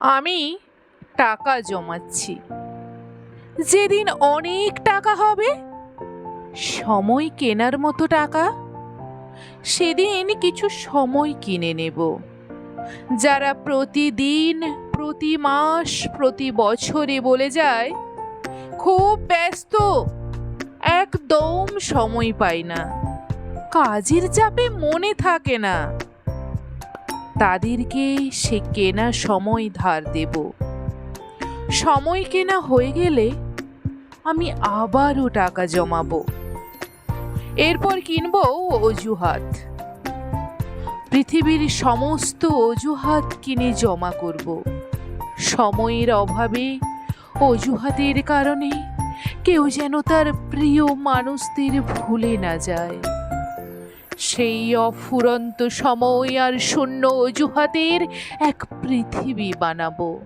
আমি টাকা জমাচ্ছি। যেদিন অনেক টাকা হবে, সময় কেনার মতো টাকা, সেদিন কিছু সময় কিনে নেব। যারা প্রতিদিন, প্রতি মাস, প্রতি বছরে বলে যায় খুব ব্যস্ত, একদম সময় পাই না, কাজের চাপে মনে থাকে না, তাদেরকে সে কেনা সময় ধার দেব। সময় কেনা হয়ে গেলে আমি আবারও টাকা জমাবো। এরপর কিনবো অজুহাত। পৃথিবীর সমস্ত অজুহাত কিনে জমা করব। সময়ের অভাবে, অজুহাতের কারণে কেউ যেন তার প্রিয় মানুষদের ভুলে না যায়। সেই অফুরন্ত সময় আর শূন্য অজুহাতের এক পৃথিবী বানাবো।